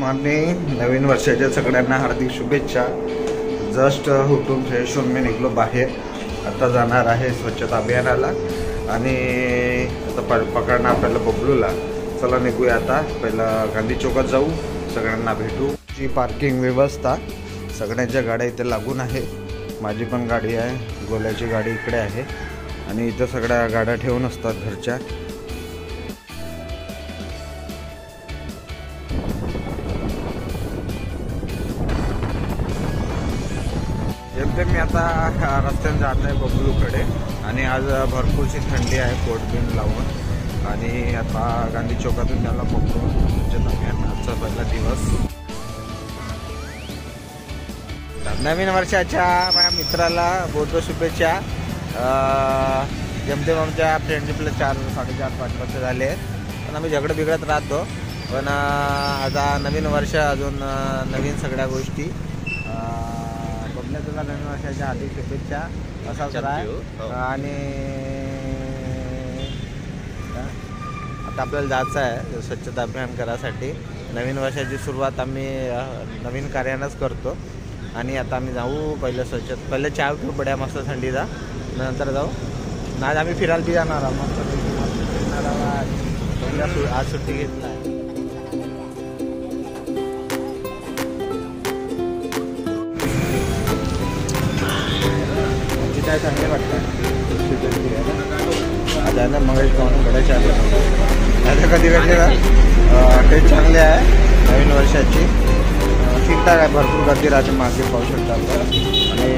Morning. नवीन वर्षाच्या सगळ्यांना हार्दिक शुभेच्छा. जस्ट उठून फ्रेश होऊन मी निघलो बाहेर. आता जाणार आहे स्वच्छता अभियानाला आणि आता पकडणार आपल्याला बबलूला. चला निघूया आता. पहिलं गांधी चौकात जाऊ, सगळ्यांना भेटू. जी पार्किंग व्यवस्था सगळ्यांच्या गाड्या इथे लागून आहे. माझी पण गाडी आहे, गोल्याची गाडी इकडे आहे आणि इथं सगळ्या गाड्या ठेवून असतात घरच्या. मी आता रस्त्याने जात आहे बबलूकडे आणि आज भरपूरशी थंडी आहे, कोट बिन लावून. आणि आता गांधी चौकातून त्याला पकडून स्वच्छता अभियान आजचा पहिला दिवस. नवीन वर्षाच्या माझ्या मित्राला बहुत शुभेच्छा. जेमतेम आमच्या फ्रेंडशिपला 4-4.5 वर्ष झाले आहेत, पण आम्ही झगडं बिघडत राहतो. पण आता नवीन वर्ष, अजून नवीन सगळ्या गोष्टी. बघल्या तुला नवीन वर्षाच्या हार्दिक शुभेच्छा. असाच राहा. आणि आता आपल्याला जायचं आहे स्वच्छता अभियान करायसाठी. नवीन वर्षाची सुरुवात आम्ही नवीन कार्यानंच करतो. आणि आता आम्ही जाऊ पहिले चहा घेऊ बड्या मस्त थंडीचा, नंतर जाऊ. आज आम्ही फिरायला बी जाणार आहोत. मस्त आज सुट्टी घेतला आहे. काय चांगले वाटतं आता ना. मग बड्या चहा आता कधी कधी ना टेस्ट चांगले आहे नवीन वर्षाची. ठीकठाक आहे, भरपूर गर्दी राहते मागे पाहू शकता आपण. आणि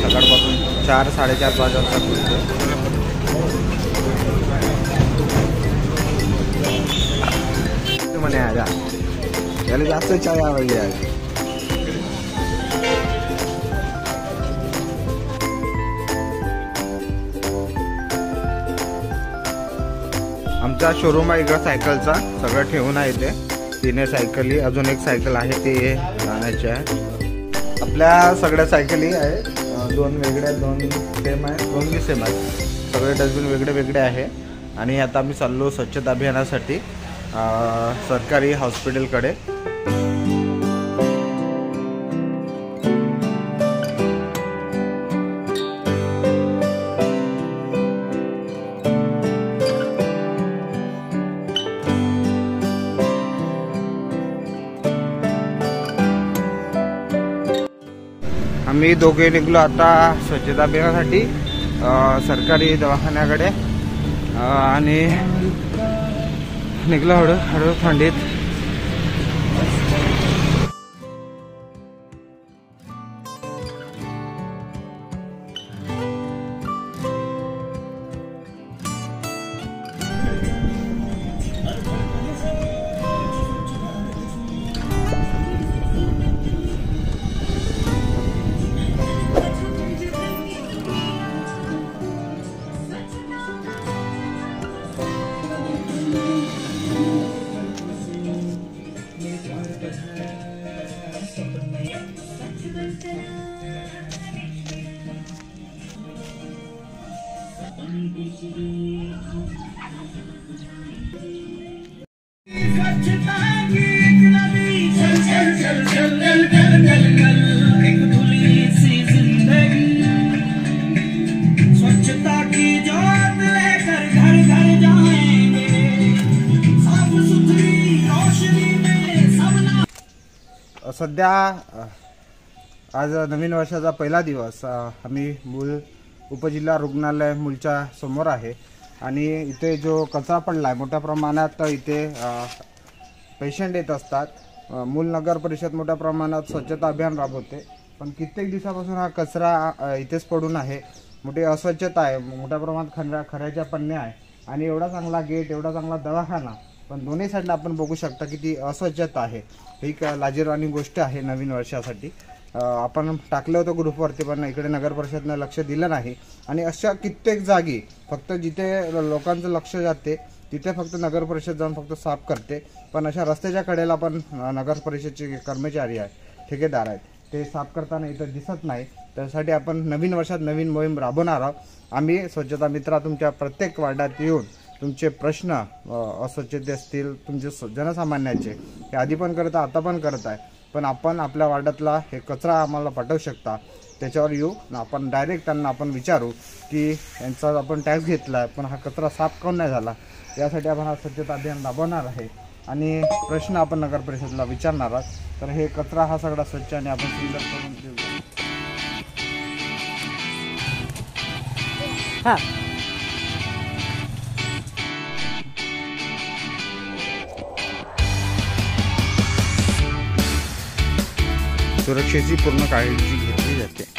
सकाळपासून 4-4:30 वाजता खुलते. म्हणे आजा याला जास्त चाय आवडली आहे. आमचा शोरूम आहे इकडं सायकलचा, सगळं ठेवून आहे इथे. 3 सायकली, अजून एक सायकल आहे ते आणायची आहे. आपल्या सगळ्या सायकली आहेत, 2 वेगळ्या, 2 सेम आहे, 2 बी सेम आहेत. सगळे डस्टबिन वेगळे वेगळे आहे. आणि आता आम्ही चाललो स्वच्छता अभियानासाठी सरकारी हॉस्पिटलकडे. आम्ही दोघे निघलो आता स्वच्छता अभियानासाठी सरकारी दवाखान्याकडे. आणि निघलो हळूहळू थंडीत. सध्या आज नवीन वर्षाचा पहिला दिवस. आम्ही मूल उपजिल्हा रुग्णालय मूलच्या समोर आहे. आणि इथे जो कचरा पडला आहे मोठ्या प्रमाणात, इथे पेशंट येत असतात. मूल नगर परिषद मोठ्या प्रमाणात स्वच्छता अभियान राबवते, पण कित्येक दिवसापासून हा कचरा इथेच पडून आहे. मोठी अस्वच्छता आहे, मोठ्या प्रमाणात खऱ्याच्या पन्न्या आहे. आणि एवढा चांगला गेट, एवढा चांगला दवाखाना, पण दोन्ही साईडला आपण बघू शकता किती अस्वच्छता आहे. ही एक लाजिरवाणी गोष्ट आहे नवीन वर्षासाठी. आपण टाकलं होतं ग्रुपवरती, पण इकडे नगर परिषदनं लक्ष दिलं नाही. आणि अशा कित्येक जागी फक्त जिथे लोकांचं लक्ष जाते तिथे फक्त नगर परिषद जाऊन फक्त साफ करते, पण अशा रस्त्याच्या कडेला पण नगर परिषदचे कर्मचारी आहेत, ठेकेदार आहेत, ते साफ करताना इथं दिसत नाही. त्यासाठी आपण नवीन वर्षात नवीन मोहीम राबवणार आहोत. आम्ही स्वच्छता मित्रा तुमच्या प्रत्येक वार्डात येऊन तुमचे प्रश्न अस्वच्छते असतील तुमचे जनसामान्याचे हे आधी पण करता आता पण करत आहे, पण आपण आपल्या वार्डातला हे कचरा आम्हाला पाठवू शकता, त्याच्यावर येऊ आपण डायरेक्ट त्यांना आपण विचारू की यांचा आपण टॅक्स घेतला आहे पण हा कचरा साफ काऊन नाही झाला, यासाठी आपण हा स्वच्छता अभियान राबवणार आहे आणि प्रश्न आपण नगर परिषदेला विचारणार आहोत। तर हे कचरा हा सगळा स्वच्छ आणि आपण सुंदर करून देऊ। हां सुरक्षेची पूर्ण काळजी घेतली जाते।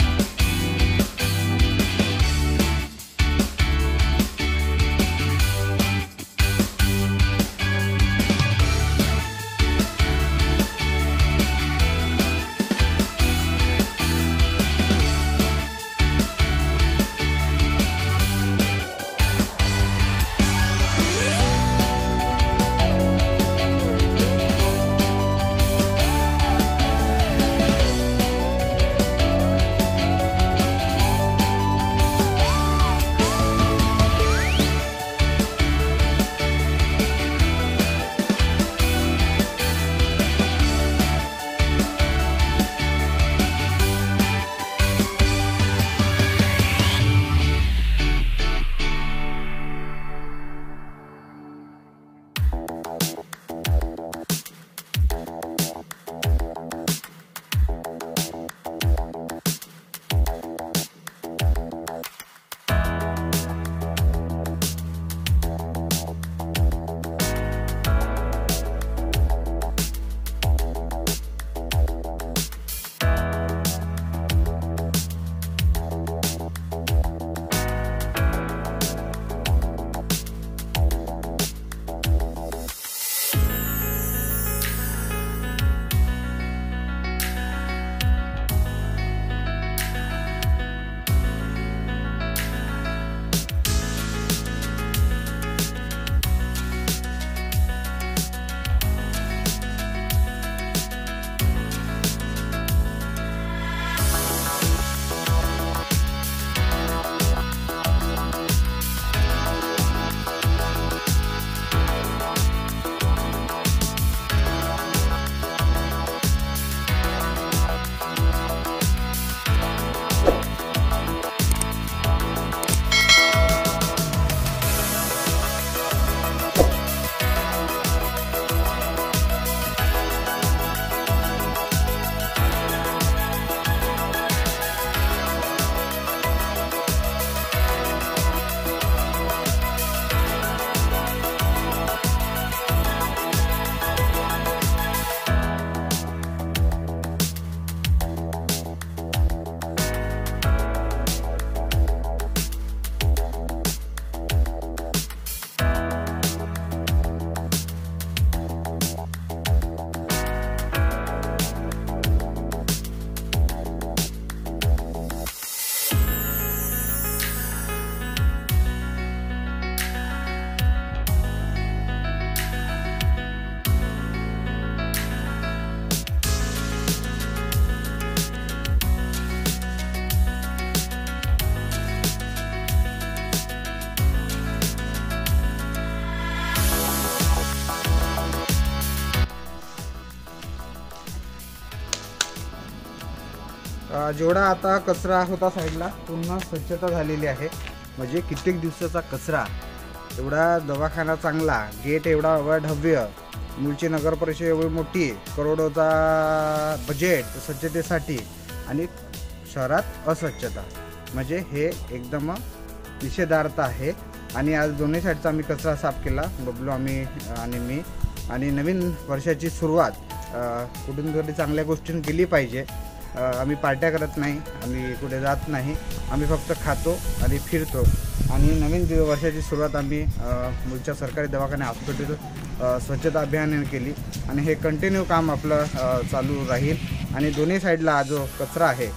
जेवढा आता कचरा होता साईडला पुन्हा स्वच्छता झालेली आहे। म्हणजे कित्येक दिवसाचा कचरा, एवढा दवाखाना चांगला, गेट एवढा भव्य, मूळची नगर परिषद एवढी मोठी, करोडोचा बजेट स्वच्छतेसाठी आणि शहरात अस्वच्छता, म्हणजे हे एकदम निषेधार्थ आहे। आणि आज दोन्ही साईडचा आम्ही कचरा साफ केला, बबलू आम्ही आणि मी। आणि नवीन वर्षाची सुरुवात कुठून तरी चांगल्या गोष्टींनी केली पाहिजे। आम्ही पार्ट्या करत नाही, आम्ही कुठे जात नाही, आम्ही फक्त खातो आणि फिरतो। आणि नवीन वर्षाची सुरुवात आम्ही मूळच्या सरकारी दवाखाने हॉस्पिटल स्वच्छता अभियान केली आणि हे कंटिन्यू काम आपलं चालू राहील। आणि दोन्ही साईडला जो कचरा आहे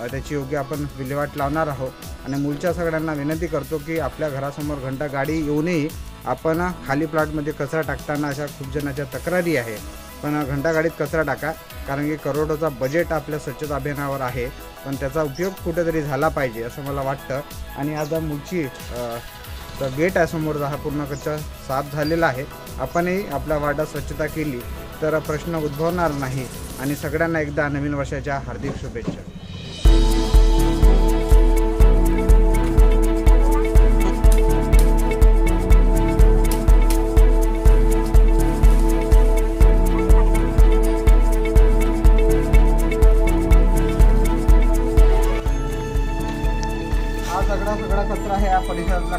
त्याची योग्य आपण विल्हेवाट लावणार आहोत। आणि मूळच्या सगळ्यांना विनंती करतो की आपल्या घरासमोर घंटा गाडी येऊनही आपण खाली प्लॉटमध्ये कचरा टाकताना अशा खूप जणांच्या तक्रारी आहे, पण घंटा गाडीत कचरा टाका, कारण की करोडोचा बजेट आपल्या स्वच्छता अभियानावर आहे, पण त्याचा उपयोग कुठेतरी झाला पाहिजे असं मला वाटतं। आणि आज मूळची तर गेट आहे समोरचा हा पूर्ण कचरा साफ झालेला आहे. आपणही आपल्या वार्डात स्वच्छता केली तर प्रश्न उद्भवणार नाही. आणि सगळ्यांना एकदा नवीन वर्षाच्या हार्दिक शुभेच्छा. सगळा कचरा आहे या परिसरातला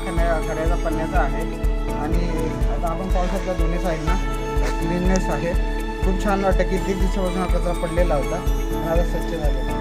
खड्याचा पन्न्याचा आहे. आणि आता आपण पाहू शकता दोन्ही साईडना क्लीननेस आहे. खूप छान वाटतं की 3 दिवसापासून हा कचरा पडलेला होता आणि आता स्वच्छ झालेला.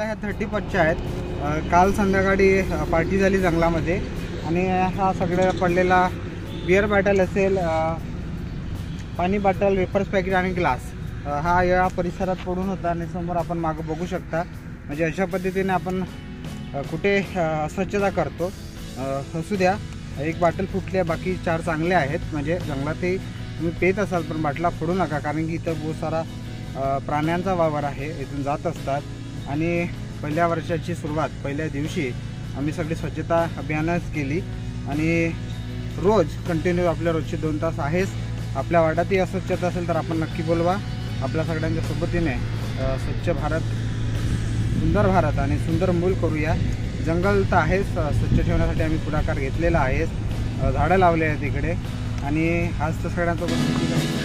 ह्या 30 आहेत. काल संध्याकाळी पार्टी झाली जंगलामध्ये आणि हा सगळं पडलेला बिअर बॉटल असेल, पाणी बॉटल, वेपर्स पॅकेट आणि ग्लास हा या परिसरात पडून होता. आणि समोर आपण मागं बघू शकता. म्हणजे अशा पद्धतीने आपण कुठे स्वच्छता करतो. असू द्या, एक बाटल फुटली आहे, बाकी 4 चांगले आहेत. म्हणजे जंगलातही तुम्ही पेत असाल पण बाटला फोडू नका, कारण की इथं बहुत सारा प्राण्यांचा वावर आहे, इथून जात असतात. आणि पहिल्या वर्षाची सुरुवात पहिल्या दिवशी आम्ही सगळी स्वच्छता अभियानच केली. आणि रोज कंटिन्यू आपल्या रोजचे 2 तास आहेच. आपल्या वार्डातही अस्वच्छता असेल तर आपण नक्की बोलवा. आपल्या सगळ्यांच्या सोबतीने स्वच्छ भारत, सुंदर भारत आणि सुंदर मूल करूया. जंगल तर आहेच, स्वच्छ ठेवण्यासाठी आम्ही पुढाकार घेतलेला आहे. झाडं लावले आहेत इकडे. आणि आज तर सगळ्यांसोबत